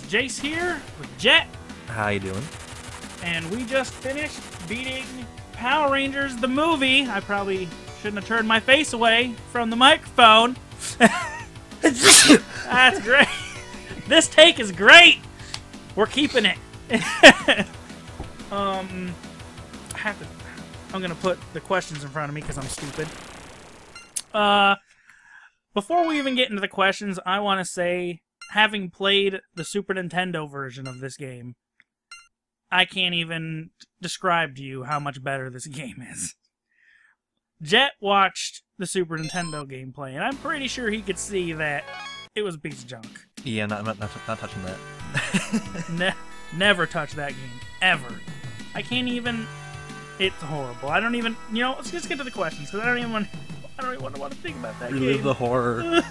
Jace here with Jet, How you doing? and we just finished beating Power Rangers the movie. I probably shouldn't have turned my face away from the microphone. That's great. This take is great. We're keeping it. I'm gonna put the questions in front of me because I'm stupid. Before we even get into the questions, I want to say, having played the Super Nintendo version of this game, I can't even describe to you how much better this game is. Jet watched the Super Nintendo gameplay, and I'm pretty sure he could see that it was a piece of junk. Yeah, not touching that. Never touch that game. Ever. I can't even... It's horrible. I don't even... You know, let's just get to the questions, because I don't even want to think about that Relive game. the horror.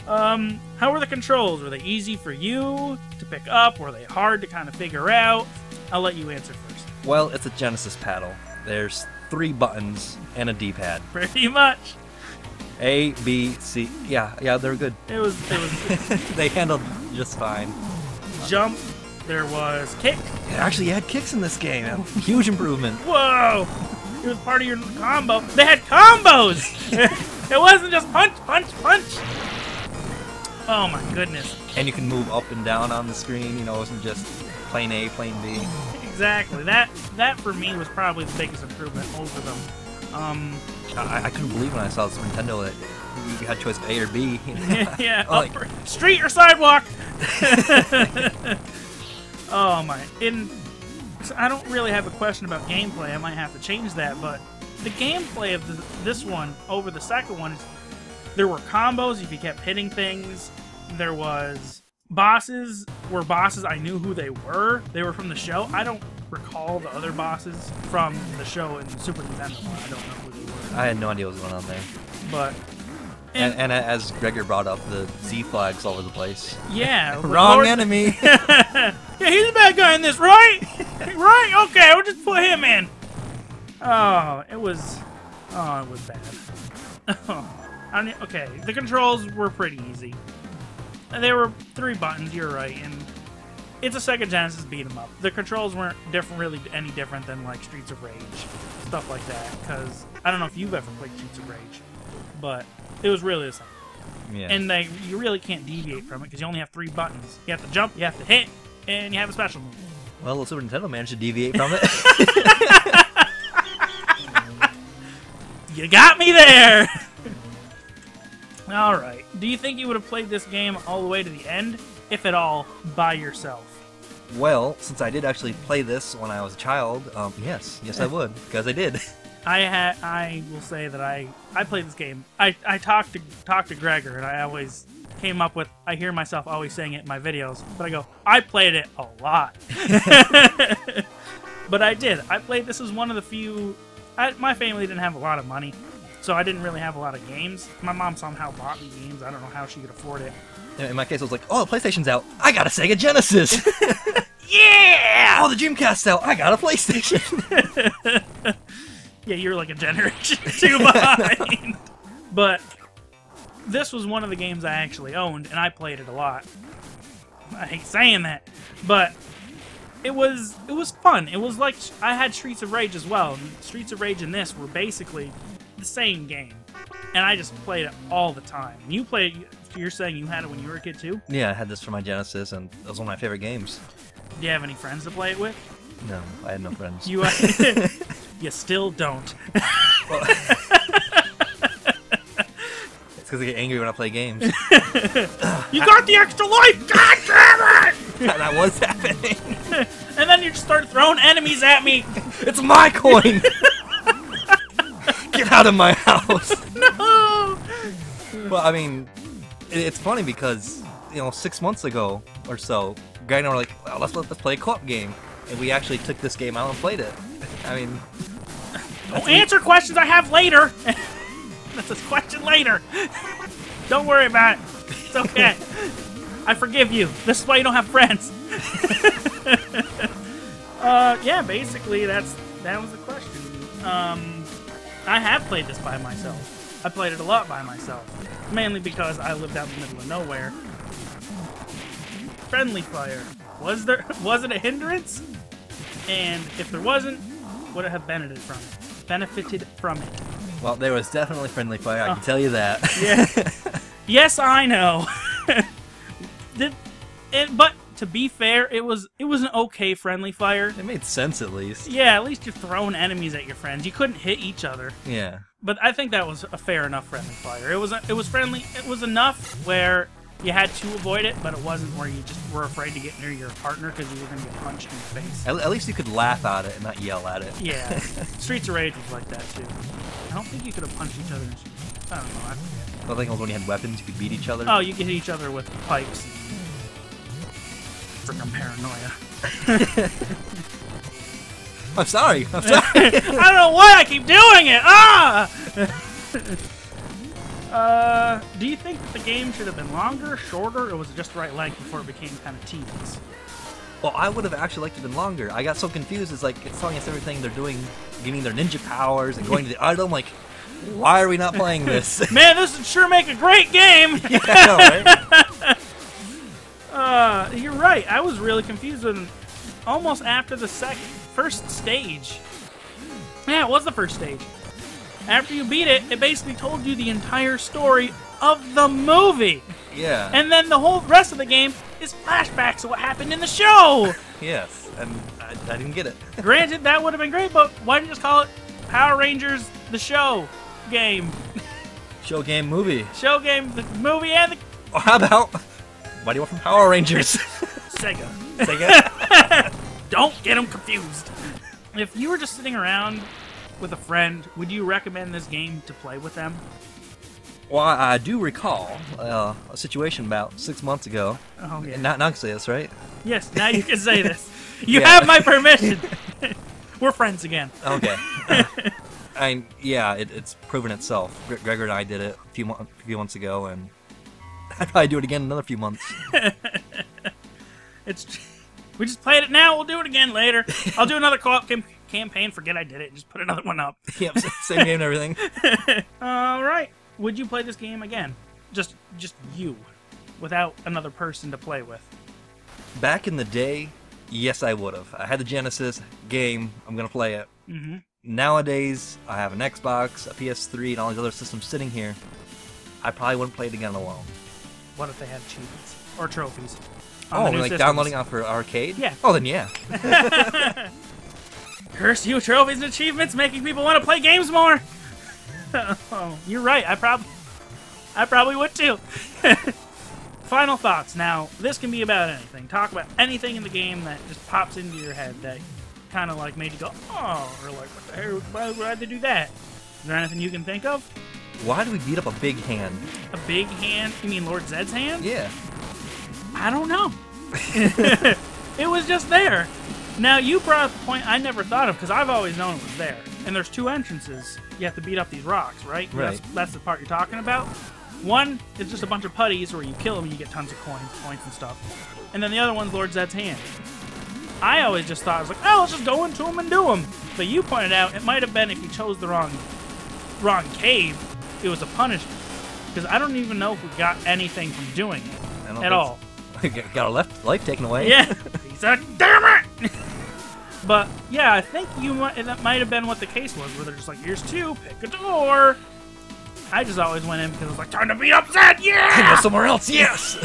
How were the controls? Were they easy for you to pick up? Were they hard to kind of figure out? I'll let you answer first. Well, it's a Genesis paddle. There's 3 buttons and a D-pad. Pretty much. A, B, C. Yeah, they're good. It was They handled just fine. jump. There was kick. It actually had kicks in this game. Huge improvement. Whoa! It was part of your combo. They had combos! It wasn't just punch, punch, punch! Oh my goodness. And you can move up and down on the screen. You know, it wasn't just plain A, plain B. Exactly. That for me was probably the biggest improvement over them. I couldn't believe when I saw the Super Nintendo that you had choice of A or B. Yeah, like, street or sidewalk! Oh my. I don't really have a question about gameplay. I might have to change that, but the gameplay of this one over the second one is there were combos if you kept hitting things. There was bosses I knew who they were. They were from the show. I don't recall the other bosses from the show in the Super Nintendo one. I don't know who they were. I had no idea what was going on there. But and as Gregor brought up, the Z flags all over the place. yeah. Wrong enemy. Yeah, he's the bad guy in this, right? Right? Okay, we'll just put him in. Oh, it was bad. Okay, the controls were pretty easy. There were 3 buttons, you're right, and it's a Sega Genesis beat 'em up. The controls weren't really any different than like Streets of Rage, stuff like that, because I don't know if you've ever played Streets of Rage, but it was really the same. Yeah. And you really can't deviate from it because you only have 3 buttons. You have to jump, you have to hit, and you have a special move. Well, the Super Nintendo managed to deviate from it. You got me there! Alright. Do you think you would have played this game all the way to the end, if at all, by yourself? Well, since I did actually play this when I was a child, yes I would, because I did. I will say that I played this game. I talked to Gregor, and I always came up with, I hear myself always saying it in my videos, but I go, I played it a lot. But I did. I played this as one of the few... my family didn't have a lot of money, so I didn't really have a lot of games. My mom somehow bought me games. I don't know how she could afford it. In my case, I was like, oh, the PlayStation's out. I got a Sega Genesis. Yeah! Oh, the Dreamcast's out. I got a PlayStation. Yeah, you're like a generation or 2 behind. But this was one of the games I actually owned, and I played it a lot. I hate saying that, but it was fun. It was like I had Streets of Rage as well. And Streets of Rage and this were basically the same game, and I just played it all the time. You played. You're saying you had it when you were a kid too? Yeah, I had this for my Genesis, and it was one of my favorite games. Do you have any friends to play it with? No, I had no friends. You you still don't. Well, it's because I get angry when I play games. You got the extra life! God damn it! That was happening. And then you just start throwing enemies at me. It's my coin! Get out of my house! No! Well, I mean, it's funny because, 6 months ago or so, Greg and I were like, well, let's play a co-op game. And we actually took this game out and played it. I mean... Don't answer questions I have later! That's a question later. Don't worry about it. It's okay. I forgive you. This is why you don't have friends. Yeah, basically that was the question. I have played this by myself. I played it a lot by myself. Mainly because I lived out in the middle of nowhere. friendly fire? Was it a hindrance? And if there wasn't, would it have benefited from it? Well, there was definitely friendly fire, I can tell you that. Yeah. Yes, I know. But to be fair, it was an okay friendly fire. It made sense at least. Yeah, at least you're throwing enemies at your friends. You couldn't hit each other. Yeah. But I think that was a fair enough friendly fire. It was friendly. It was enough where you had to avoid it, but it wasn't where you just were afraid to get near your partner because you were going to get punched in the face. At least you could laugh at it and not yell at it. Yeah. Streets of Rage was like that too. I don't think you could have punched each other. I don't know. I forget. I think it was when you had weapons, you could beat each other. Oh, you could hit each other with pipes. Freaking paranoia. I'm sorry. I don't know why I keep doing it. Do you think that the game should have been longer, shorter, or was it just the right length before it became kind of tedious? Well, I would have actually liked it been longer. I got so confused. It's like it's telling us everything they're doing, getting their ninja powers and going to the idol. Like, why are we not playing this? Man, this would sure make a great game. Yeah, I know, right? You're right. I was really confused with almost after the first stage. Yeah, it was the first stage. After you beat it, it basically told you the entire story of the movie. Yeah. And then the whole rest of the game is flashbacks of what happened in the show. Yes, and I didn't get it. Granted, that would have been great, but why didn't you just call it Power Rangers the Show game? Show game movie. Show game, the movie, and the... Or how about, what do you want from Power Rangers? Sega. Sega? Don't get them confused. If you were just sitting around with a friend, would you recommend this game to play with them? Well, I do recall a situation about 6 months ago. Oh, yeah. Now I can say this, right? Yes, now you can say this. You Yeah. have my permission. We're friends again. Okay. It's proven itself. Gregor and I did it a few months ago, and I'd probably do it again in another few months. We just played it now. We'll do it again later. I'll do another co-op campaign. Forget I did it. Just put another one up. Yep, same game and everything. All right. Would you play this game again? Just you, without another person to play with? Back in the day, yes, I would have. I had the Genesis game. I'm gonna play it. Mm-hmm. Nowadays, I have an Xbox, a PS3, and all these other systems sitting here. I probably wouldn't play it again alone. What if they had achievements or trophies? Oh, like downloading off for arcade? Yeah. Oh, then yeah. Curse you, trophies and achievements, making people want to play games more. Oh, you're right. I probably would too. Final thoughts. Now, this can be about anything. Talk about anything in the game that just pops into your head that kind of like made you go, oh, or like, what the hell? Why'd they do that? Is there anything you can think of? Why do we beat up a big hand? A big hand? You mean Lord Zed's hand? Yeah. I don't know. It was just there. Now, you brought up a point I never thought of, because I've always known it was there. And there's two entrances. You have to beat up these rocks, right? Right. That's the part you're talking about. One is just a bunch of putties where you kill them and you get tons of points and stuff. And then the other one's Lord Zed's hand. I always just thought, I was like, oh, let's just go into them and do them. But you pointed out it might have been if you chose the wrong cave, it was a punishment. Because I don't even know if we got anything from doing it at all. Got our life taken away. Yeah. He's like, damn it! But, yeah, I think that might have been what the case was, where they're just like, here's two, pick a door. I just always went in because it was like, time to beat up Zed, yeah! Go somewhere else, yes!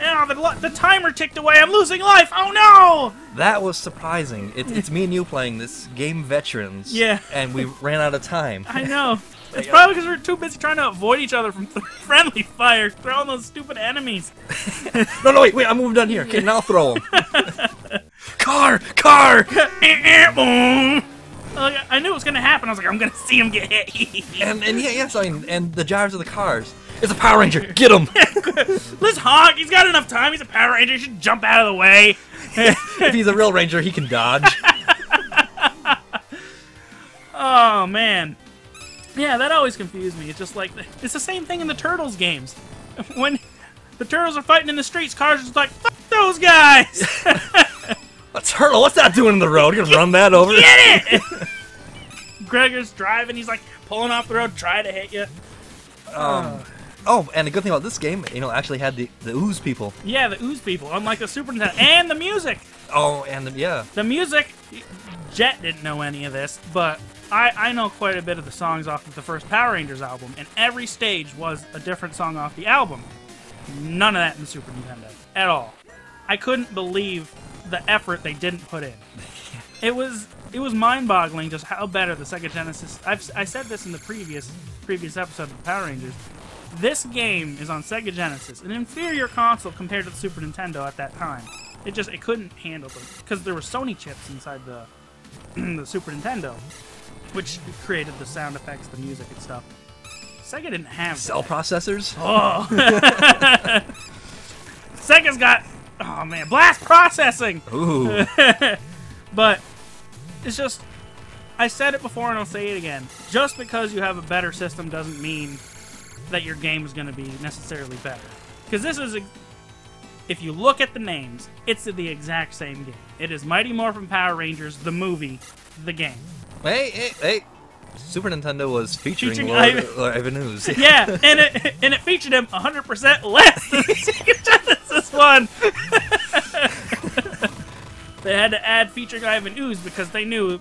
Oh, the timer ticked away, I'm losing life, oh no! That was surprising. It's me and you playing this game veterans. Yeah. And we ran out of time. I know. It's probably because we're too busy trying to avoid each other from friendly fire, throwing those stupid enemies. No, wait, I moved down here. Okay, now throw them. Car! Like, I knew it was going to happen. I was like, I'm going to see him get hit. and the gyres of the cars. It's a Power Ranger. Get him! Let's honk. He's got enough time. He's a Power Ranger. He should jump out of the way. If he's a real Ranger, he can dodge. Oh, man. Yeah, that always confused me. It's just like, it's the same thing in the Turtles games. When the Turtles are fighting in the streets, cars are just like, fuck those guys! A turtle? What's that doing in the road? You gonna run that over? Get it! Gregor's driving, he's like pulling off the road, trying to hit you. Oh, and the good thing about this game, actually had the ooze people. Yeah, the ooze people, unlike the Super Nintendo. And the music! Oh, and yeah. The music, Jet didn't know any of this, but I know quite a bit of the songs off of the first Power Rangers album, and every stage was a different song off the album. None of that in the Super Nintendo. At all. I couldn't believe the effort they didn't put in. It was mind-boggling just how better the Sega Genesis... I said this in the previous episode of Power Rangers. This game is on Sega Genesis, an inferior console compared to the Super Nintendo at that time. It couldn't handle them because there were Sony chips inside the the Super Nintendo, which created the sound effects, the music, and stuff. Sega didn't have cell processors. Oh, Sega's got blast processing. Ooh, but it's just I said it before and I'll say it again. Just because you have a better system doesn't mean that your game is going to be necessarily better. Because this is, if you look at the names, it's the exact same game. It is Mighty Morphin Power Rangers, the movie, the game. Hey! Super Nintendo was featuring Ivan Ooze. Yeah, and it featured him 100% less than the Sega Genesis one. They had to add featuring Ivan Ooze because they knew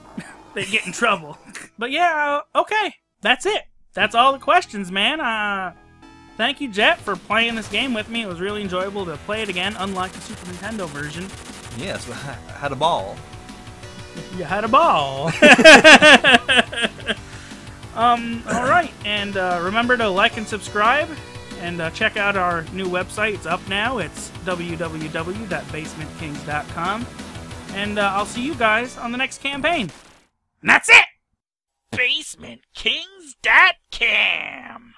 they'd get in trouble. But yeah, okay, that's it. That's all the questions, man. Thank you, Jet, for playing this game with me. It was really enjoyable to play it again, unlike the Super Nintendo version. Yes, I had a ball. You had a ball. Alright, and remember to like and subscribe, and check out our new website. It's up now. It's www.basementkings.com. And I'll see you guys on the next campaign. And that's it! BasementKings.com